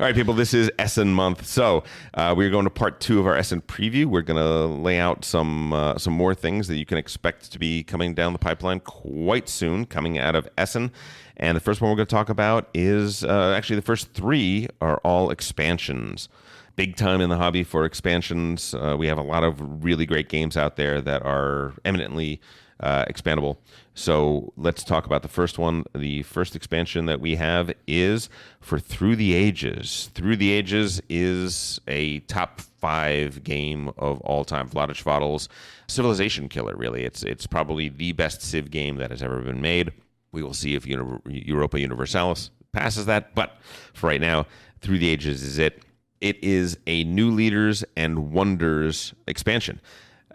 All right, people, this is Essen month. So we're going to part 2 of our Essen preview. We're going to lay out some more things that you can expect to be coming down the pipeline quite soon, coming out of Essen. And the first one we're going to talk about is actually the first 3 are all expansions. Big time in the hobby for expansions. We have a lot of really great games out there that are eminently expandable. So let's talk about the first one. The first expansion that we have is for Through the Ages. Through the Ages is a top 5 game of all time. Vlaada Chvátil's civilization killer, really. It's probably the best Civ game that has ever been made. We will see if Europa Universalis passes that. But for right now, Through the Ages is it. It is a New Leaders and Wonders expansion.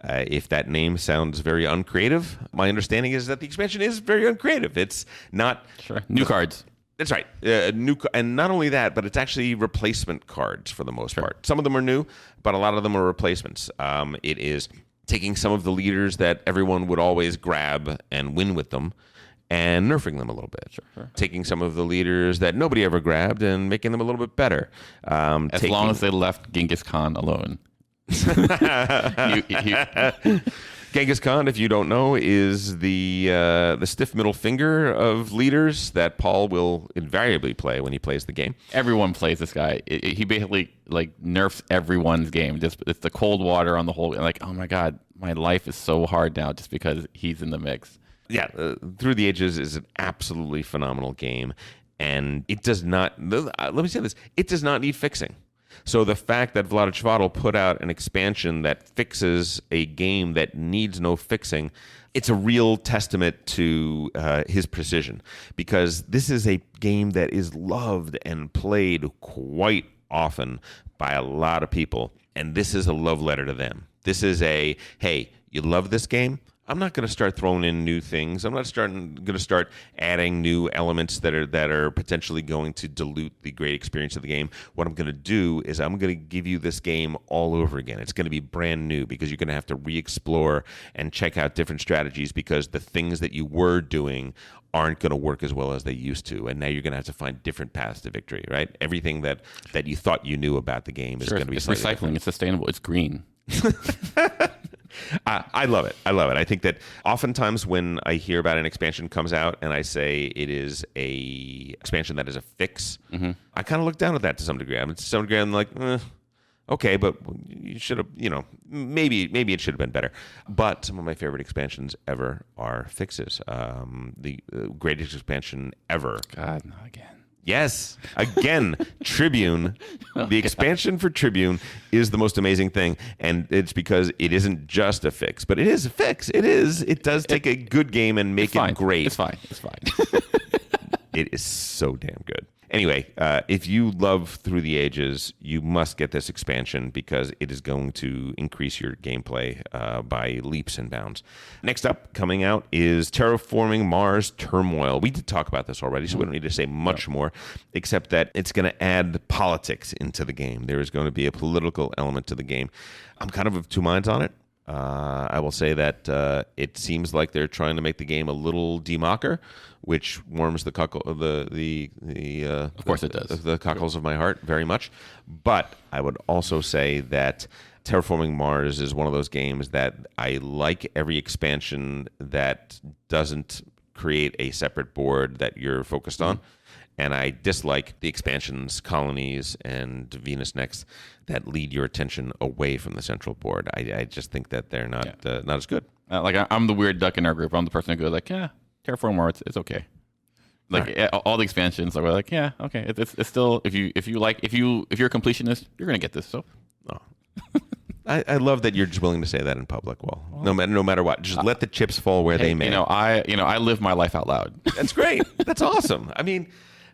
If that name sounds very uncreative, my understanding is that the expansion is very uncreative. It's not... Sure. New cards. That's right. And not only that, but it's actually replacement cards for the most part. Some of them are new, but a lot of them are replacements. It is taking some of the leaders that everyone would always grab and win with them and nerfing them a little bit. Sure. Taking some of the leaders that nobody ever grabbed and making them a little bit better. As long as they left Genghis Khan alone. Genghis Khan, if you don't know, is the stiff middle finger of leaders that Paul will invariably play when he plays the game. Everyone plays this guy. He basically nerfs everyone's game. It's the cold water on the whole. Like, oh my god, my life is so hard now just because he's in the mix. Yeah, Through the Ages is an absolutely phenomenal game, and it does not. Let me say this: it does not need fixing. So the fact that Vlaada Chvátil put out an expansion that fixes a game that needs no fixing, it's a real testament to his precision, because this is a game that is loved and played quite often by a lot of people, and this is a love letter to them. This is a, hey, you love this game? I'm not going to start throwing in new things. I'm not going to start adding new elements that are potentially going to dilute the great experience of the game. What I'm going to do is I'm going to give you this game all over again. It's going to be brand new because you're going to have to re-explore and check out different strategies, because the things that you were doing aren't going to work as well as they used to, and now you're going to have to find different paths to victory, right? Everything that you thought you knew about the game is going to be it's recycling. Different. It's sustainable. It's green. I love it. I think that oftentimes when I hear about an expansion comes out and I say it is a expansion that is a fix, I kind of look down at that to some degree. To some degree, I'm like, okay, but you should have, maybe it should have been better. But some of my favorite expansions ever are fixes. The greatest expansion ever. God, not again. Yes. Again, Tribune. The expansion for Tribune is the most amazing thing. And it's because it isn't just a fix, but it is a fix. It is. It does take a good game and make it great. It's fine. It is so damn good. Anyway, if you love Through the Ages, you must get this expansion because it is going to increase your gameplay by leaps and bounds. Next up, coming out, is Terraforming Mars Turmoil. We did talk about this already, so we don't need to say much more, except that it's going to add politics into the game. There is going to be a political element to the game. I'm kind of two minds on it. I will say that it seems like they're trying to make the game a little democker, which warms the of course it does. The cockles of my heart very much. But I would also say that Terraforming Mars is one of those games that I like every expansion that doesn't create a separate board that you're focused on. And I dislike the expansions, colonies, and Venus Next that lead your attention away from the central board. I just think that they're not as good. I'm the weird duck in our group. I'm the person who goes like, yeah, Terraform Mars, it's okay. All the expansions, we're like, yeah, okay. It's still, if you're a completionist, you're gonna get this. So, I love that you're just willing to say that in public. Well, no matter what, just let the chips fall where they may. I live my life out loud. That's great. That's awesome. I mean,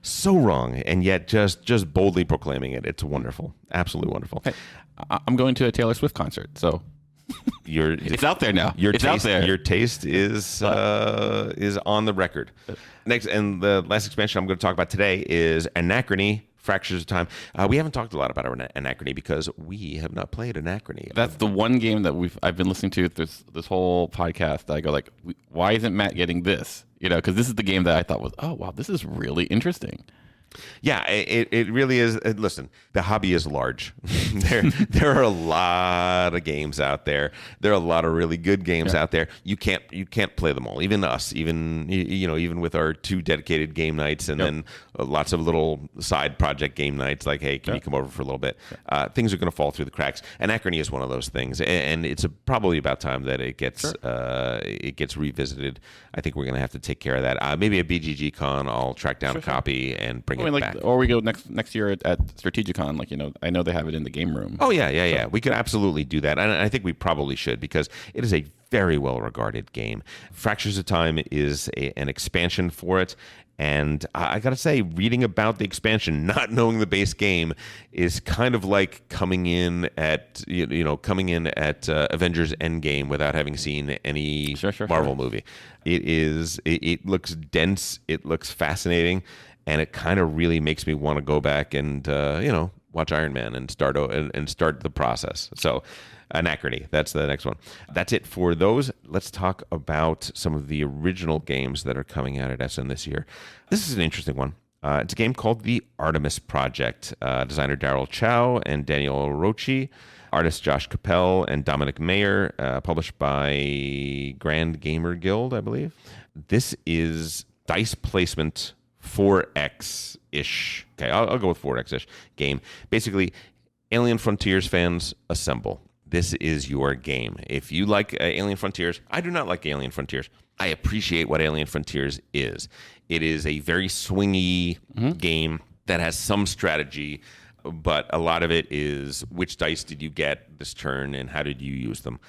so wrong, and yet just boldly proclaiming it. It's wonderful. Absolutely wonderful. Hey, I'm going to a Taylor Swift concert, so it's out there now. Your taste is on the record. Next, and the last expansion I'm going to talk about today is Anachrony. Fractures of Time. We haven't talked a lot about Anachrony because we have not played Anachrony. That's the one game that I've been listening to this whole podcast that I go like, why isn't Matt getting this? Because this is the game that I thought was, oh wow, this is really interesting. Yeah, it really is. Listen, the hobby is large. there are a lot of games out there. There are a lot of really good games out there. You can't play them all. Even us, even with our 2 dedicated game nights, and then lots of little side project game nights. Like, hey, can you come over for a little bit? Things are going to fall through the cracks. Anachrony is one of those things, and it's probably about time that it gets revisited. I think we're going to have to take care of that. Maybe at BGG Con, I'll track down a copy and bring it back. Or we go next year at Strategicon. I know they have it in the game room. Oh yeah. We could absolutely do that, and I think we probably should, because it is a very well regarded game. Fractures of Time is an expansion for it. And I got to say, reading about the expansion, not knowing the base game, is kind of like coming in at Avengers Endgame without having seen any Marvel movie. It looks dense, it looks fascinating, and it kind of really makes me want to go back and watch Iron Man and start the process. So, Anachrony, that's the next one. That's it for those. Let's talk about some of the original games that are coming out at Essen this year. This is an interesting one. It's a game called the Artemis Project. Designer Daryl Chow and Daniel Rochi. Artist Josh Capel and Dominic Mayer. Published by Grand Gamer Guild, I believe. This is dice placement 4X-ish. Okay, I'll go with 4X-ish game. Basically, Alien Frontiers fans, assemble. This is your game. If you like Alien Frontiers, I do not like Alien Frontiers. I appreciate what Alien Frontiers is. It is a very swingy game that has some strategy, but a lot of it is which dice did you get this turn and how did you use them.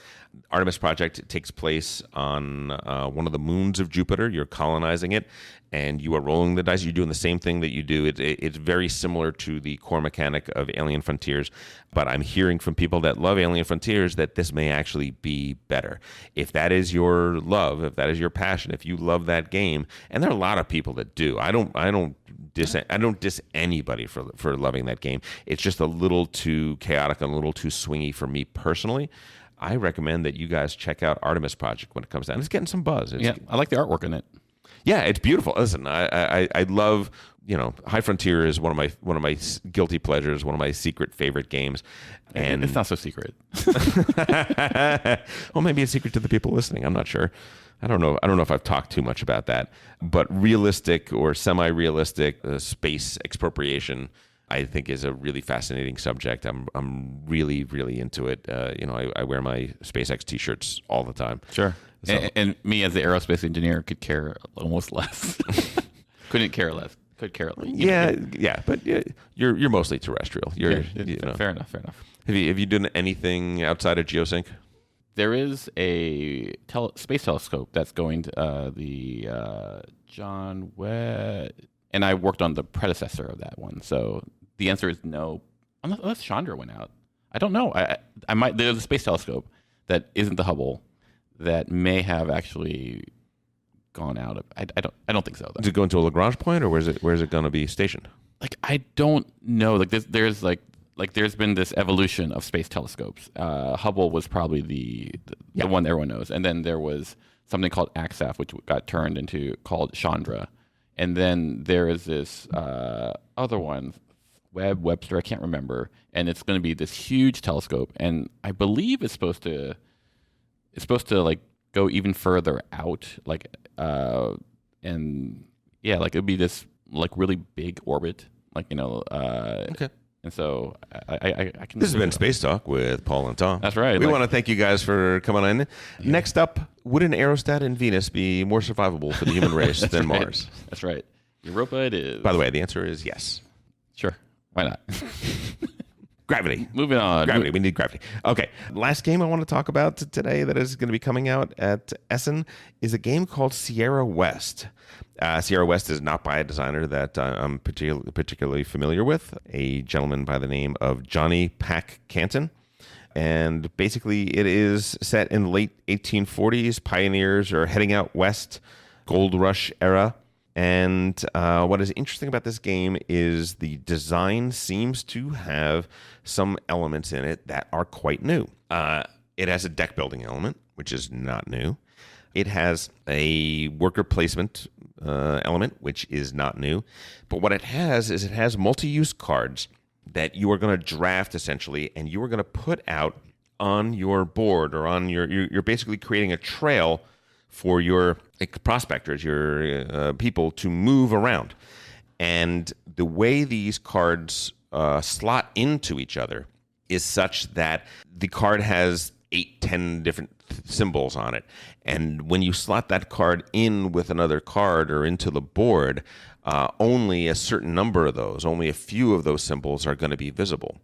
Artemis Project takes place on one of the moons of Jupiter. You're colonizing it, and you are rolling the dice. You're doing the same thing that you do. It's very similar to the core mechanic of Alien Frontiers, but I'm hearing from people that love Alien Frontiers that this may actually be better. If that is your love, if that is your passion, if you love that game, and there are a lot of people that do. I don't diss anybody for loving that game. It's just a little too chaotic and a little too swingy for me personally. I recommend that you guys check out Artemis Project when it comes down. It's getting some buzz. I like the artwork in it. Yeah, it's beautiful. Listen, I love, High Frontier is one of my guilty pleasures, one of my secret favorite games. And it's not so secret. Well, maybe it's secret to the people listening. I'm not sure. I don't know if I've talked too much about that. But realistic or semi-realistic space expropriation, I think, is a really fascinating subject. I'm really, really into it. I wear my SpaceX T-shirts all the time. Sure. So. And me as the aerospace engineer could care almost less. Couldn't care less. Could care less. Yeah. But you're mostly terrestrial. Fair enough. Have you done anything outside of Geosync? There is a space telescope that's going to the John Webb, and I worked on the predecessor of that one. So the answer is no, unless Chandra went out. I don't know. I might. There's a space telescope that isn't the Hubble that may have actually gone out of. I don't think so, though. Does it go into a Lagrange point, or where's it going to be stationed? I don't know. There's been this evolution of space telescopes. Hubble was probably the one everyone knows, and then there was something called AXAF, which got turned into called Chandra, and then there is this other one, Webster. I can't remember, and it's going to be this huge telescope, and I believe it's supposed to go even further out, it'll be this really big orbit, Okay. And so I can. This has been Space Talk with Paul and Tom. That's right. We want to thank you guys for coming in. Yeah. Next up, would an aerostat in Venus be more survivable for the human race than Mars? That's right. Europa it is. By the way, the answer is yes. Sure. Why not? Gravity. Moving on. Gravity. We need gravity. Okay. Last game I want to talk about today that is going to be coming out at Essen is a game called Sierra West. Sierra West is not by a designer that I'm particularly familiar with, a gentleman by the name of Johnny Pack Canton. And basically it is set in the late 1840s. Pioneers are heading out west, gold rush era. And what is interesting about this game is the design seems to have some elements in it that are quite new. It has a deck building element, which is not new. It has a worker placement element, which is not new. But what it has is it has multi-use cards that you are going to draft, essentially, and you are going to put out on your board or on you're basically creating a trail for your prospectors, your people to move around. And the way these cards slot into each other is such that the card has 8, 10 different symbols on it. And when you slot that card in with another card or into the board, only a certain number of those, only a few of those symbols are going to be visible.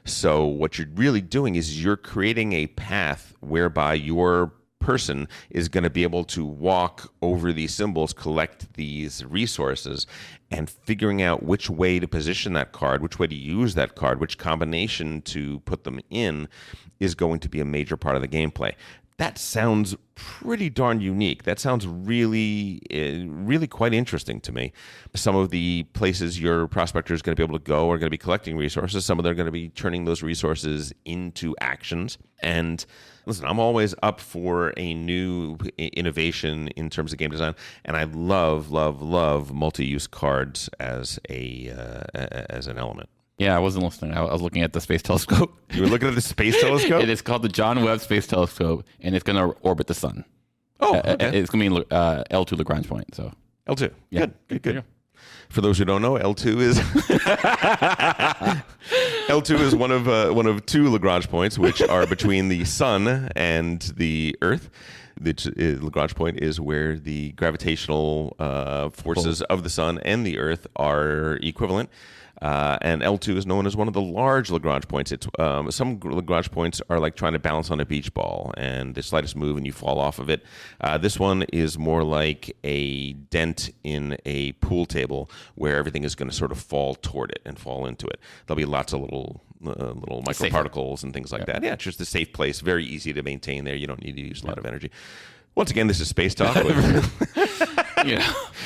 So what you're really doing is you're creating a path whereby your person is going to be able to walk over these symbols, collect these resources, and figuring out which way to position that card, which way to use that card, which combination to put them in is going to be a major part of the gameplay. That sounds pretty darn unique. That sounds really, really quite interesting to me. Some of the places your prospector is going to be able to go are going to be collecting resources. Some of them are going to be turning those resources into actions. And listen, I'm always up for a new innovation in terms of game design, and I love, love, love multi-use cards as an element. Yeah, I wasn't listening. I was looking at the Space Telescope. You were looking at the Space Telescope? It is called the John Webb Space Telescope, and it's going to orbit the sun. Oh, okay. It's going to be L2 Lagrange point. So L2. Yeah. Good. For those who don't know, L2 is L2 is one of 2 Lagrange points, which are between the sun and the Earth. The Lagrange point is where the gravitational forces of the sun and the Earth are equivalent. And L2 is known as one of the large Lagrange points. It's some Lagrange points are like trying to balance on a beach ball, and the slightest move and you fall off of it. This one is more like a dent in a pool table where everything is going to sort of fall toward it and fall into it. There'll be lots of little microparticles and things like that. Yeah, it's just a safe place, very easy to maintain there. You don't need to use a lot of energy. Once again, this is Space Talk.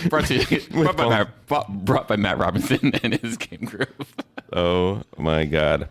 Brought by Matt Robinson and his game group. Oh my God.